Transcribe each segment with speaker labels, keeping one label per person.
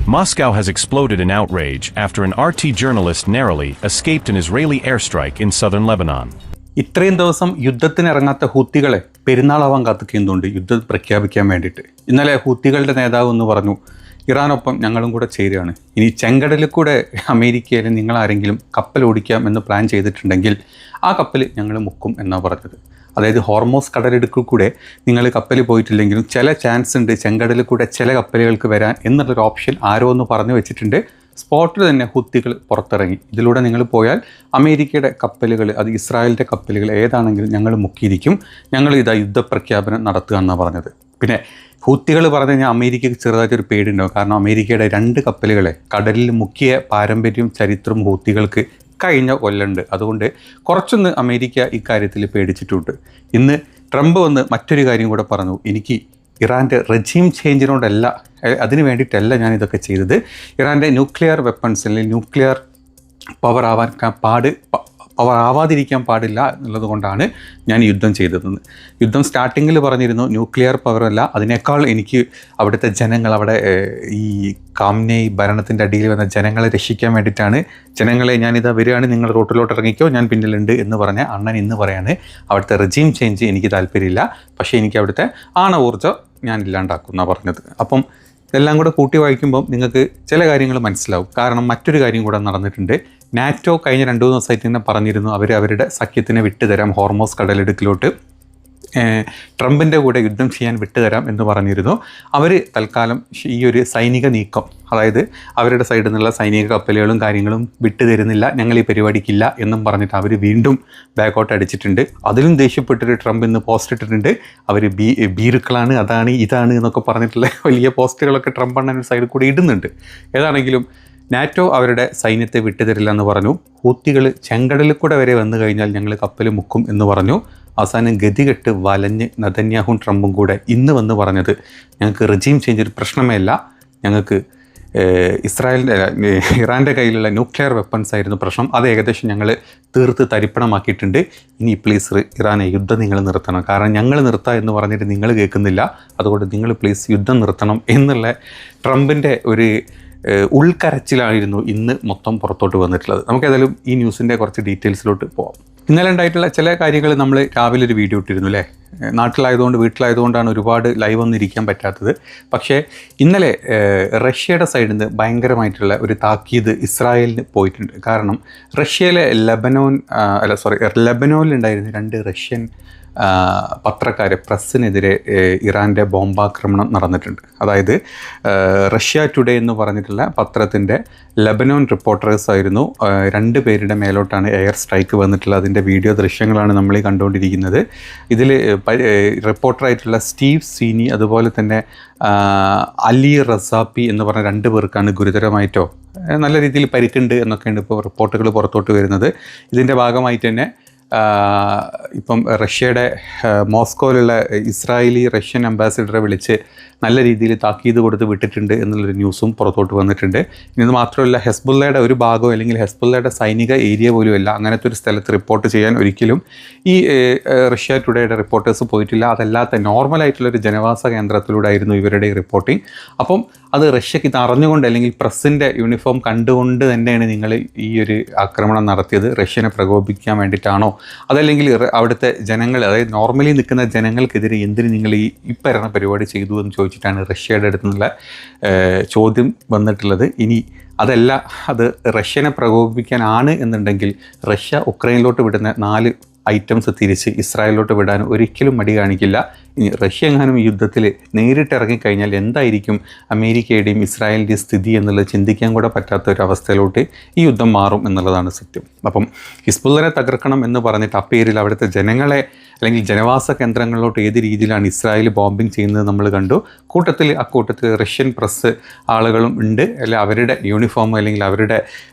Speaker 1: Moscow has exploded in outrage after an RT journalist narrowly escaped an Israeli airstrike in southern Lebanon.
Speaker 2: ഇത്രയും ദിവസം യുദ്ധത്തിനിറങ്ങാത്ത ഹൂത്തികളെ പെരുന്നാളാവാൻ കാത്തുനിന്നുകൊണ്ട് യുദ്ധം പ്രഖ്യാപിക്കാൻ വേണ്ടിയിട്ട് ഇന്നലെ ഹൂത്തികളുടെ നേതാവ് എന്ന് പറഞ്ഞു, ഇറാനൊപ്പം ഞങ്ങളും കൂടെ ചേരുകയാണ്. ഇനി ചെങ്കടലിൽ കൂടെ അമേരിക്കയിൽ നിങ്ങളാരെങ്കിലും കപ്പൽ ഓടിക്കാം എന്ന് പ്ലാൻ ചെയ്തിട്ടുണ്ടെങ്കിൽ ആ കപ്പൽ ഞങ്ങൾ മുക്കും എന്നാണ് പറഞ്ഞത്. അതായത് ഹോർമോസ് കടലിടുക്കിൽ കൂടെ നിങ്ങൾ കപ്പൽ പോയിട്ടില്ലെങ്കിലും ചില ചാൻസ് ഉണ്ട് ചെങ്കടലിൽ കൂടെ ചില കപ്പലുകൾക്ക് വരാൻ എന്നുള്ളൊരു ഓപ്ഷൻ ആരോ ഒന്ന് പറഞ്ഞു വെച്ചിട്ടുണ്ട്. സ്പോട്ടിൽ തന്നെ ഹുത്തികൾ പുറത്തിറങ്ങി. ഇതിലൂടെ നിങ്ങൾ പോയാൽ അമേരിക്കയുടെ കപ്പലുകൾ, അത് ഇസ്രായേലിൻ്റെ കപ്പലുകൾ ഏതാണെങ്കിലും ഞങ്ങൾ മുക്കിയിരിക്കും, ഞങ്ങൾ ഇതാ യുദ്ധപ്രഖ്യാപനം നടത്തുക എന്നാണ് പറഞ്ഞത്. പിന്നെ ഹൂത്തികൾ പറഞ്ഞു കഴിഞ്ഞാൽ അമേരിക്കയ്ക്ക് ചെറുതായിട്ടൊരു പേടിയുണ്ടാവും. കാരണം അമേരിക്കയുടെ 2 കപ്പലുകളെ കടലിൽ മുക്കിയ പാരമ്പര്യം ചരിത്രം ഹൂത്തികൾക്ക് കഴിഞ്ഞ കൊല്ലുണ്ട്. അതുകൊണ്ട് കുറച്ചൊന്ന് അമേരിക്ക ഇക്കാര്യത്തിൽ പേടിച്ചിട്ടുണ്ട്. ഇന്ന് ട്രംപ് വന്ന് മറ്റൊരു കാര്യം കൂടെ പറഞ്ഞു, എനിക്ക് ഇറാൻ്റെ റെജീം ചേഞ്ചിനോടല്ല, അതിന് വേണ്ടിയിട്ടല്ല ഞാനിതൊക്കെ ചെയ്തത്, ഇറാൻ്റെ ന്യൂക്ലിയർ വെപ്പൺസ് അല്ലെങ്കിൽ ന്യൂക്ലിയർ പവർ ആവാതിരിക്കാൻ പാടില്ല എന്നുള്ളത് കൊണ്ടാണ് ഞാൻ യുദ്ധം ചെയ്തതെന്ന്. യുദ്ധം സ്റ്റാർട്ടിങ്ങിൽ പറഞ്ഞിരുന്നു ന്യൂക്ലിയർ പവറല്ല, അതിനേക്കാൾ എനിക്ക് അവിടുത്തെ ജനങ്ങൾ, അവിടെ ഈ കാംനേയ് ഭരണത്തിൻ്റെ അടിയിൽ വന്ന ജനങ്ങളെ രക്ഷിക്കാൻ വേണ്ടിയിട്ടാണ്, ജനങ്ങളെ ഞാനിതാ വരികയാണ്, നിങ്ങൾ റോട്ടിലോട്ട് ഇറങ്ങിക്കോ, ഞാൻ പിന്നിലുണ്ട് എന്ന് പറഞ്ഞ അണ്ണൻ ഇന്ന് പറയാണ് അവിടുത്തെ റെജീം ചേഞ്ച് എനിക്ക് താല്പര്യമില്ല, പക്ഷേ എനിക്ക് അവിടുത്തെ ആണവോർജ്ജം ഞാൻ ഇല്ലാണ്ടാക്കും എന്നാണ് പറഞ്ഞത്. അപ്പം ഇതെല്ലാം കൂടെ കൂട്ടി വായിക്കുമ്പം നിങ്ങൾക്ക് ചില കാര്യങ്ങൾ മനസ്സിലാവും. കാരണം മറ്റൊരു കാര്യം കൂടെ നടന്നിട്ടുണ്ട്. നാറ്റോ കഴിഞ്ഞ 2-3 ദിവസമായിട്ട് തന്നെ പറഞ്ഞിരുന്നു അവരുടെ സഖ്യത്തിനെ വിട്ടുതരാം, ഹോർമോസ് കടലിടുക്കിലോട്ട് ട്രംപിൻ്റെ കൂടെ യുദ്ധം ചെയ്യാൻ വിട്ടുതരാം എന്ന് പറഞ്ഞിരുന്നു. അവർ തൽക്കാലം ഈ ഒരു സൈനിക നീക്കം, അതായത് അവരുടെ സൈഡിൽ നിന്നുള്ള സൈനിക കപ്പലുകളും കാര്യങ്ങളും വിട്ടുതരുന്നില്ല, ഞങ്ങൾ ഈ പരിപാടിക്കില്ല എന്നും പറഞ്ഞിട്ട് അവർ വീണ്ടും ബാക്കോട്ട് അടിച്ചിട്ടുണ്ട്. അതിലും ദേഷ്യപ്പെട്ടിട്ട് ട്രംപ് ഇന്ന് പോസ്റ്റ് ഇട്ടിട്ടുണ്ട്. അവർ ഭീരുക്കളാണ്, അതാണ് ഇതാണ് എന്നൊക്കെ പറഞ്ഞിട്ടുള്ള വലിയ പോസ്റ്റുകളൊക്കെ ട്രംപ് അണ്ണൻ സൈഡിൽ കൂടി ഇടുന്നുണ്ട്. ഏതാണെങ്കിലും നാറ്റോ അവരുടെ സൈന്യത്തെ വിട്ടുതരില്ല എന്ന് പറഞ്ഞു. ഹൂത്തികൾ ചെങ്കടലിൽ കൂടെ വരെ വന്നു കഴിഞ്ഞാൽ ഞങ്ങൾ കപ്പൽ മുക്കും എന്ന് പറഞ്ഞു. അവസാനം ഗതികെട്ട് വലഞ്ഞ് നെതന്യാഹുവും ട്രംപും കൂടെ ഇന്ന് വന്ന് പറഞ്ഞത് ഞങ്ങൾക്ക് റെജീം ചേഞ്ച് ഒരു പ്രശ്നമേ അല്ല, ഞങ്ങൾക്ക് ഇറാൻ്റെ കയ്യിലുള്ള ന്യൂക്ലിയർ വെപ്പൺസ് ആയിരുന്നു പ്രശ്നം, അത് ഏകദേശം ഞങ്ങൾ തീർത്ത് തരിപ്പണമാക്കിയിട്ടുണ്ട്. ഇനി പ്ലീസ് ഇറാനെ യുദ്ധം നിങ്ങൾ നിർത്തണം, കാരണം ഞങ്ങൾ നിർത്താം എന്ന് പറഞ്ഞിട്ട് നിങ്ങൾ കേൾക്കുന്നില്ല, അതുകൊണ്ട് നിങ്ങൾ പ്ലീസ് യുദ്ധം നിർത്തണം എന്നുള്ള ട്രംപിൻ്റെ ഒരു ഉൾക്കരച്ചിലായിരുന്നു ഇന്ന് മൊത്തം പുറത്തോട്ട് വന്നിട്ടുള്ളത്. നമുക്കേതായാലും ഈ ന്യൂസിൻ്റെ കുറച്ച് ഡീറ്റെയിൽസിലോട്ട് പോകാം. ഇന്നലെ ഉണ്ടായിട്ടുള്ള ചില കാര്യങ്ങൾ നമ്മൾ രാവിലെ ഒരു വീഡിയോ ഇട്ടിരുന്നു അല്ലേ. വീട്ടിലായതുകൊണ്ടാണ് ഒരുപാട് ലൈവ് ഒന്നും ഇരിക്കാൻ പറ്റാത്തത്. പക്ഷേ ഇന്നലെ റഷ്യയുടെ സൈഡിൽ നിന്ന് ഭയങ്കരമായിട്ടുള്ള ഒരു താക്കീത് ഇസ്രായേലിന് പോയിട്ടുണ്ട്. കാരണം റഷ്യയിലെ ലെബനോനിലുണ്ടായിരുന്ന 2 റഷ്യൻ പത്രക്കാരെ, പ്രസ്സിനെതിരെ ഇറാൻ്റെ ബോംബാക്രമണം നടന്നിട്ടുണ്ട്. അതായത് റഷ്യ ടുഡേ എന്ന് പറഞ്ഞിട്ടുള്ള പത്രത്തിൻ്റെ ലെബനോൻ റിപ്പോർട്ടേഴ്സ് ആയിരുന്നു. 2 പേരുടെ മേലോട്ടാണ് എയർ സ്ട്രൈക്ക് വന്നിട്ടുള്ളത്. അതിൻ്റെ വീഡിയോ ദൃശ്യങ്ങളാണ് നമ്മൾ ഈ കണ്ടുകൊണ്ടിരിക്കുന്നത്. ഇതിൽ റിപ്പോർട്ടറായിട്ടുള്ള സ്റ്റീവ് സീനി, അതുപോലെ തന്നെ അലി റസാപ്പി എന്ന് പറഞ്ഞ 2 പേർക്കാണ് ഗുരുതരമായിട്ടോ നല്ല രീതിയിൽ പരിക്കുണ്ട് എന്നൊക്കെയാണ് ഇപ്പോൾ റിപ്പോർട്ടുകൾ പുറത്തോട്ട് വരുന്നത്. ഇതിൻ്റെ ഭാഗമായിട്ട് തന്നെ ഇപ്പം റഷ്യയുടെ മോസ്കോയിലുള്ള ഇസ്രായേലി റഷ്യൻ അംബാസിഡറെ വിളിച്ച് നല്ല രീതിയിൽ താക്കീത് കൊടുത്ത് വിട്ടിട്ടുണ്ട് എന്നുള്ളൊരു ന്യൂസും പുറത്തോട്ട് വന്നിട്ടുണ്ട്. ഇത് മാത്രമല്ല, ഹെസ്ബുള്ളയുടെ ഒരു ഭാഗമോ അല്ലെങ്കിൽ ഹെസ്ബുള്ളയുടെ സൈനിക ഏരിയ പോലുമല്ല അങ്ങനത്തെ ഒരു സ്ഥലത്ത് റിപ്പോർട്ട് ചെയ്യാൻ ഒരിക്കലും ഈ റഷ്യ ടുഡേയുടെ റിപ്പോർട്ടേഴ്സ് പോയിട്ടില്ല. അതല്ലാത്ത നോർമലായിട്ടുള്ളൊരു ജനവാസ കേന്ദ്രത്തിലൂടെ ആയിരുന്നു ഇവരുടെ റിപ്പോർട്ടിംഗ്. അപ്പം അത് റഷ്യക്ക് ഇത് അറിഞ്ഞുകൊണ്ട് അല്ലെങ്കിൽ പ്രസ്സിൻ്റെ യൂണിഫോം കണ്ടുകൊണ്ട് തന്നെയാണ് നിങ്ങൾ ഈ ഒരു ആക്രമണം നടത്തിയത്, റഷ്യനെ പ്രകോപിക്കാൻ വേണ്ടിയിട്ടാണോ, അതല്ലെങ്കിൽ അവിടുത്തെ ജനങ്ങൾ, അതായത് നോർമലി നിൽക്കുന്ന ജനങ്ങൾക്കെതിരെ എന്തിന് നിങ്ങൾ ഈ പറയുന്ന പരിപാടി ചെയ്തു എന്ന് ചോദിച്ചിട്ടാണ് റഷ്യയുടെ അടുത്ത് നിന്നുള്ള ചോദ്യം വന്നിട്ടുള്ളത്. ഇനി അതല്ല, അത് റഷ്യനെ പ്രകോപിപ്പിക്കാനാണ് എന്നുണ്ടെങ്കിൽ റഷ്യ ഉക്രൈനിലോട്ട് വിടുന്ന 4 ഐറ്റംസ് തിരിച്ച് ഇസ്രായേലിലോട്ട് വിടാൻ ഒരിക്കലും മടി കാണിക്കില്ല. ഇനി റഷ്യ എങ്ങാനും യുദ്ധത്തിൽ നേരിട്ട് ഇറങ്ങിക്കഴിഞ്ഞാൽ എന്തായിരിക്കും അമേരിക്കയുടെയും ഇസ്രായേലിൻ്റെയും സ്ഥിതി എന്നുള്ളത് ചിന്തിക്കാൻ കൂടെ പറ്റാത്ത ഒരു അവസ്ഥയിലോട്ട് ഈ യുദ്ധം മാറും എന്നുള്ളതാണ് സത്യം. അപ്പം ഹിസ്ബുള്ളനെ തകർക്കണം എന്ന് പറഞ്ഞിട്ട് പേരിൽ അവിടുത്തെ ജനങ്ങളെ അല്ലെങ്കിൽ ജനവാസ കേന്ദ്രങ്ങളിലോട്ട് ഏത് രീതിയിലാണ് ഇസ്രായേൽ ബോംബിങ് ചെയ്യുന്നത് നമ്മൾ കണ്ടു. അക്കൂട്ടത്തിൽ റഷ്യൻ പ്രസ് ആളുകളും ഉണ്ട്, അല്ലെങ്കിൽ അവരുടെ യൂണിഫോം അല്ലെങ്കിൽ അവരുടെ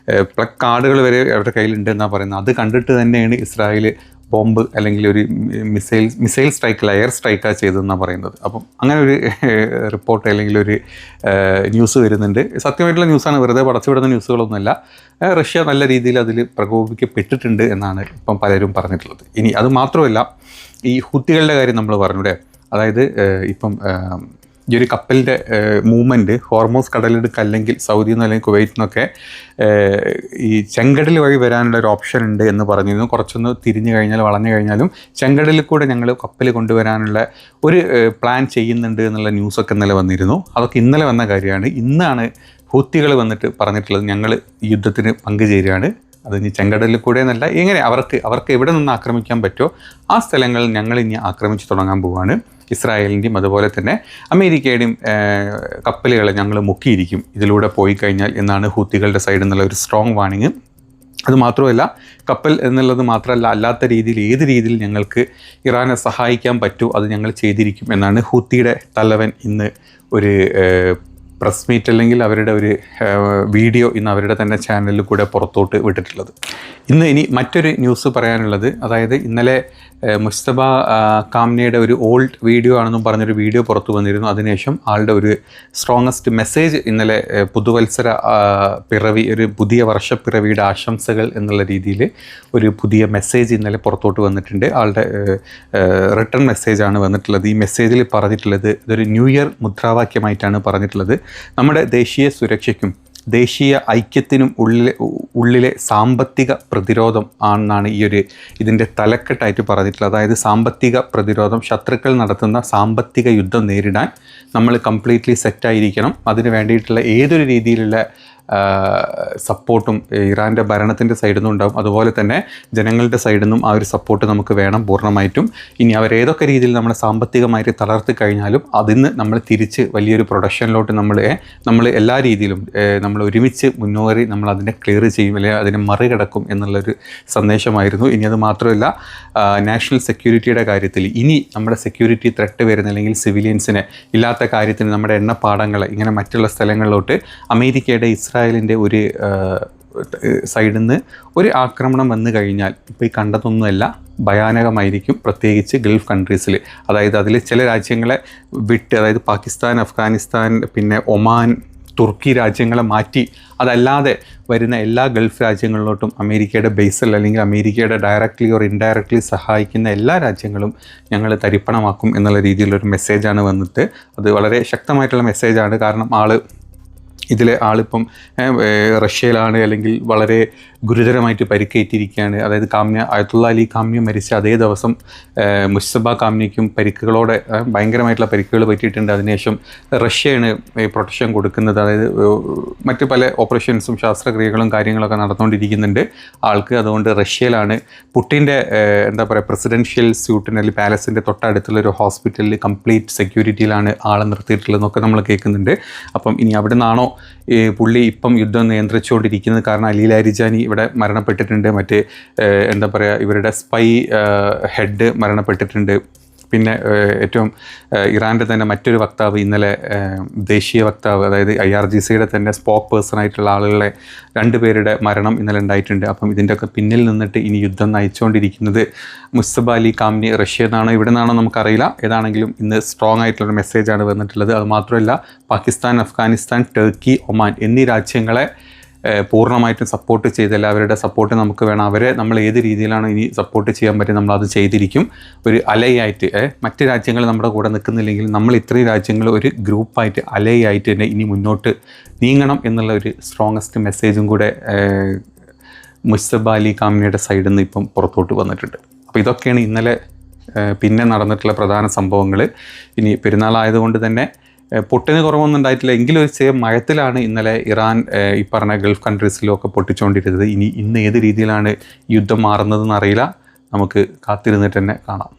Speaker 2: പ്ലഗ് കാർഡുകൾ വരെ അവരുടെ കയ്യിലുണ്ട് എന്നാണ് പറയുന്നത്. അത് കണ്ടിട്ട് തന്നെയാണ് ഇസ്രായേൽ ബോംബ് അല്ലെങ്കിൽ ഒരു മിസൈൽ സ്ട്രൈക്കിൽ എയർ സ്ട്രൈക്കാണ് ചെയ്തതെന്നാണ് പറയുന്നത്. അപ്പം അങ്ങനെ ഒരു റിപ്പോർട്ട് അല്ലെങ്കിൽ ഒരു ന്യൂസ് വരുന്നുണ്ട്. സത്യമായിട്ടുള്ള ന്യൂസാണ്, വെറുതെ പടച്ചുവിടുന്ന ന്യൂസുകളൊന്നുമല്ല. റഷ്യ നല്ല രീതിയിൽ അതിൽ പ്രകോപിക്കപ്പെട്ടിട്ടുണ്ട് എന്നാണ് ഇപ്പം പലരും പറഞ്ഞിട്ടുള്ളത്. ഇനി അത് മാത്രമല്ല, ഈ ഹൂത്തികളുടെ കാര്യം നമ്മൾ പറഞ്ഞു. അതായത് ഇപ്പം ഈ ഒരു കപ്പലിൻ്റെ മൂവ്മെൻറ്റ് ഹോർമോസ് കടലിടുക്ക് അല്ലെങ്കിൽ സൗദിയിൽ നിന്ന് അല്ലെങ്കിൽ കുവൈറ്റിൽ നിന്നൊക്കെ ഈ ചെങ്കടൽ വഴി വരാനുള്ള ഒരു ഓപ്ഷൻ ഉണ്ട് എന്ന് പറഞ്ഞിരുന്നു. കുറച്ചൊന്ന് തിരിഞ്ഞു കഴിഞ്ഞാൽ വളഞ്ഞു കഴിഞ്ഞാലും ചെങ്കടലിൽ കൂടെ ഞങ്ങൾ കപ്പൽ കൊണ്ടുവരാനുള്ള ഒരു പ്ലാൻ ചെയ്യുന്നുണ്ട് എന്നുള്ള ന്യൂസൊക്കെ ഇന്നലെ വന്നിരുന്നു. അതൊക്കെ ഇന്നലെ വന്ന കാര്യമാണ്. ഇന്നാണ് ഹൂത്തികൾ വന്നിട്ട് പറഞ്ഞിട്ടുള്ളത് ഞങ്ങൾ ഈ യുദ്ധത്തിന് പങ്കുചേരുകയാണ്. അത് ഇനി ചെങ്കടലിൽ കൂടെ എന്നല്ല, എങ്ങനെ അവർക്ക് എവിടെ നിന്ന് ആക്രമിക്കാൻ പറ്റുമോ ആ സ്ഥലങ്ങളിൽ ഞങ്ങൾ ഇനി ആക്രമിച്ച് തുടങ്ങാൻ പോവുകയാണ്. ഇസ്രായേലിൻ്റെയും അതുപോലെ തന്നെ അമേരിക്കയുടെയും കപ്പലുകളെ ഞങ്ങൾ മുക്കിയിരിക്കും ഇതിലൂടെ പോയി കഴിഞ്ഞാൽ എന്നാണ് ഹൂത്തികളുടെ സൈഡിൽ നിന്നുള്ള ഒരു സ്ട്രോങ് വാണിങ്. അതുമാത്രമല്ല, കപ്പൽ എന്നുള്ളത് മാത്രമല്ല, അല്ലാത്ത രീതിയിൽ ഏത് രീതിയിൽ ഞങ്ങൾക്ക് ഇറാനെ സഹായിക്കാൻ പറ്റുമോ അത് ഞങ്ങൾ ചെയ്തിരിക്കും എന്നാണ് ഹൂത്തിയുടെ തലവൻ ഇന്ന് ഒരു പ്രസ് മീറ്റ് അല്ലെങ്കിൽ അവരുടെ ഒരു വീഡിയോ ഇന്ന് അവരുടെ തന്നെ ചാനലിൽ കൂടെ പുറത്തോട്ട് വിട്ടിട്ടുള്ളത്. ഇനി മറ്റൊരു ന്യൂസ് പറയാനുള്ളത്, അതായത് ഇന്നലെ മുസ്തഫ കാംനയുടെ ഒരു ഓൾഡ് വീഡിയോ ആണെന്നും പറഞ്ഞൊരു വീഡിയോ പുറത്തു വന്നിരുന്നു. അതിനുശേഷം ആളുടെ ഒരു സ്ട്രോങ്ങസ്റ്റ് മെസ്സേജ് ഇന്നലെ പുതുവത്സര പിറവി, ഒരു പുതിയ വർഷപ്പിറവിയുടെ ആശംസകൾ എന്നുള്ള രീതിയിൽ ഒരു പുതിയ മെസ്സേജ് ഇന്നലെ പുറത്തോട്ട് വന്നിട്ടുണ്ട്. ആളുടെ റിട്ടേൺ മെസ്സേജാണ് വന്നിട്ടുള്ളത്. ഈ മെസ്സേജിൽ പറഞ്ഞിട്ടുള്ളത് ഇതൊരു ന്യൂ ഇയർ മുദ്രാവാക്യമായിട്ടാണ് പറഞ്ഞിട്ടുള്ളത്. നമ്മുടെ ദേശീയ സുരക്ഷയ്ക്കും ദേശീയ ഐക്യത്തിനും ഉള്ളിലെ സാമ്പത്തിക പ്രതിരോധം ആണെന്നാണ് ഇതിൻ്റെ തലക്കെട്ടായിട്ട് പറഞ്ഞിട്ടുള്ളത്. അതായത് സാമ്പത്തിക പ്രതിരോധം, ശത്രുക്കൾ നടത്തുന്ന സാമ്പത്തിക യുദ്ധം നേരിടാൻ നമ്മൾ കംപ്ലീറ്റ്ലി സെറ്റായിരിക്കണം. അതിന് വേണ്ടിയിട്ടുള്ള ഏതൊരു രീതിയിലുള്ള സപ്പോർട്ടും ഇറാൻ്റെ ഭരണത്തിൻ്റെ സൈഡിൽ നിന്നും ഉണ്ടാവും. അതുപോലെ തന്നെ ജനങ്ങളുടെ സൈഡിൽ നിന്നും ആ ഒരു സപ്പോർട്ട് നമുക്ക് വേണം പൂർണ്ണമായിട്ടും. ഇനി അവരേതൊക്കെ രീതിയിൽ നമ്മളെ സാമ്പത്തികമായിട്ട് തളർത്തി കഴിഞ്ഞാലും അതിന് നമ്മൾ തിരിച്ച് വലിയൊരു പ്രൊഡക്ഷനിലോട്ട് നമ്മൾ എല്ലാ രീതിയിലും നമ്മൾ ഒരുമിച്ച് മുന്നേറി നമ്മൾ അതിനെ ക്ലിയർ ചെയ്യും, അല്ലെങ്കിൽ അതിനെ മറികടക്കും എന്നുള്ളൊരു സന്ദേശമായിരുന്നു. ഇനി അത് മാത്രമല്ല, നാഷണൽ സെക്യൂരിറ്റിയുടെ കാര്യത്തിൽ ഇനി നമ്മുടെ സെക്യൂരിറ്റി ത്രെട്ട് വരുന്ന അല്ലെങ്കിൽ സിവിലിയൻസിനെ ഇല്ലാത്ത കാര്യത്തിന് നമ്മുടെ എണ്ണപ്പാടങ്ങളെ ഇങ്ങനെ മറ്റുള്ള സ്ഥലങ്ങളിലോട്ട് അമേരിക്കയുടെ ഇസ്രായേലിൻ്റെ ഒരു സൈഡിൽ നിന്ന് ഒരു ആക്രമണം വന്നു കഴിഞ്ഞാൽ ഇപ്പോൾ ഈ കണ്ടതൊന്നുമല്ല, ഭയാനകമായിരിക്കും. പ്രത്യേകിച്ച് ഗൾഫ് കൺട്രീസിൽ, അതായത് അതിൽ ചില രാജ്യങ്ങളെ വിട്ട്, അതായത് പാകിസ്ഥാൻ, അഫ്ഗാനിസ്ഥാൻ, പിന്നെ ഒമാൻ, തുർക്കി രാജ്യങ്ങളെ മാറ്റി അതല്ലാതെ വരുന്ന എല്ലാ ഗൾഫ് രാജ്യങ്ങളിലോട്ടും അമേരിക്കയുടെ ബേസിൽ അല്ലെങ്കിൽ അമേരിക്കയുടെ ഡയറക്റ്റ്ലി ഓർ ഇൻഡയറക്റ്റ്ലി സഹായിക്കുന്ന എല്ലാ രാജ്യങ്ങളും ഞങ്ങൾ തരിപ്പണമാക്കും എന്നുള്ള രീതിയിലൊരു മെസ്സേജാണ് വന്നിട്ട്. അത് വളരെ ശക്തമായിട്ടുള്ള മെസ്സേജാണ്. കാരണം ആളിപ്പം റഷ്യയിലാണ്, അല്ലെങ്കിൽ വളരെ ഗുരുതരമായിട്ട് പരിക്കേറ്റിരിക്കുകയാണ്. അതായത് അയത്തുള്ള അലി കാംനി മരിച്ച അതേ ദിവസം മുസ്തഫ കാംനിക്കും പരിക്കുകളോടെ ഭയങ്കരമായിട്ടുള്ള പരിക്കുകൾ പറ്റിയിട്ടുണ്ട്. അതിനുശേഷം റഷ്യയാണ് പ്രൊട്ടക്ഷൻ കൊടുക്കുന്നത്. അതായത് മറ്റ് പല ഓപ്പറേഷൻസും ശാസ്ത്രക്രിയകളും കാര്യങ്ങളൊക്കെ നടന്നുകൊണ്ടിരിക്കുന്നുണ്ട് ആൾക്ക്. അതുകൊണ്ട് റഷ്യയിലാണ്. പുട്ടിൻ്റെ പ്രസിഡൻഷ്യൽ സ്യൂട്ടിന് അല്ലെങ്കിൽ പാലസിൻ്റെ തൊട്ടടുത്തുള്ളൊരു ഹോസ്പിറ്റലിൽ കംപ്ലീറ്റ് സെക്യൂരിറ്റിയിലാണ് ആളെ നിർത്തിയിട്ടുള്ളതെന്നൊക്കെ നമ്മൾ കേൾക്കുന്നുണ്ട്. അപ്പം ഇനി അവിടെ നിന്നാണോ പുള്ളി ഇപ്പം യുദ്ധം നിയന്ത്രിച്ചുകൊണ്ടിരിക്കുന്നത്? കാരണം അലി ലാരിജാനി ഇവിടെ മരണപ്പെട്ടിട്ടുണ്ട്. മറ്റ് ഇവരുടെ സ്പൈ ഹെഡ് മരണപ്പെട്ടിട്ടുണ്ട്. പിന്നെ ഏറ്റവും ഇറാൻ്റെ തന്നെ മറ്റൊരു വക്താവ് ഇന്നലെ ദേശീയ വക്താവ്, അതായത് IRGCയുടെ തന്നെ സ്പോക്ക് പേഴ്സണായിട്ടുള്ള ആളുകളെ 2 പേരുടെ മരണം ഇന്നലെ ഉണ്ടായിട്ടുണ്ട്. അപ്പം ഇതിൻ്റെയൊക്കെ പിന്നിൽ നിന്നിട്ട് ഇനി യുദ്ധം നയിച്ചുകൊണ്ടിരിക്കുന്നത് മുസ്തഫ അലി കാംനി റഷ്യ എന്നാണോ ഇവിടെ നിന്നാണോ നമുക്കറിയില്ല. ഏതാണെങ്കിലും ഇന്ന് സ്ട്രോങ് ആയിട്ടുള്ളൊരു മെസ്സേജാണ് വന്നിട്ടുള്ളത്. അതുമാത്രമല്ല, പാകിസ്ഥാൻ, അഫ്ഗാനിസ്ഥാൻ, ടർക്കി, ഒമാൻ എന്നീ രാജ്യങ്ങളെ പൂർണ്ണമായിട്ടും സപ്പോർട്ട് ചെയ്തല്ല. അവരുടെ സപ്പോർട്ട് നമുക്ക് വേണം. അവരെ നമ്മൾ ഏത് രീതിയിലാണ് ഇനി സപ്പോർട്ട് ചെയ്യാൻ പറ്റും നമ്മളത് ചെയ്തിരിക്കും. ഒരു അലയായിട്ട് മറ്റ് രാജ്യങ്ങൾ നമ്മുടെ കൂടെ നിൽക്കുന്നില്ലെങ്കിൽ നമ്മൾ ഇത്രയും രാജ്യങ്ങൾ ഒരു ഗ്രൂപ്പായിട്ട് അലയായിട്ട് തന്നെ ഇനി മുന്നോട്ട് നീങ്ങണം എന്നുള്ള ഒരു സ്ട്രോങ്ങസ്റ്റ് മെസ്സേജും കൂടെ മുസ്തഫ അലി കാംനിയുടെ സൈഡിൽ നിന്ന് ഇപ്പം പുറത്തോട്ട് വന്നിട്ടുണ്ട്. അപ്പോൾ ഇതൊക്കെയാണ് ഇന്നലെ പിന്നെ നടന്നിട്ടുള്ള പ്രധാന സംഭവങ്ങൾ. ഇനി പെരുന്നാളായതുകൊണ്ട് തന്നെ പൊട്ടിന് കുറവൊന്നും ഉണ്ടായിട്ടില്ല. എങ്കിലും ഒരു ചെറിയ മയത്തിലാണ് ഇന്നലെ ഇറാൻ ഈ പറഞ്ഞ ഗൾഫ് കൺട്രീസിലൊക്കെ പൊട്ടിച്ചുകൊണ്ടിരുന്നത്. ഇന്ന് ഏത് രീതിയിലാണ് യുദ്ധം മാറുന്നതെന്ന് അറിയില്ല. നമുക്ക് കാത്തിരുന്നിട്ട് തന്നെ കാണാം.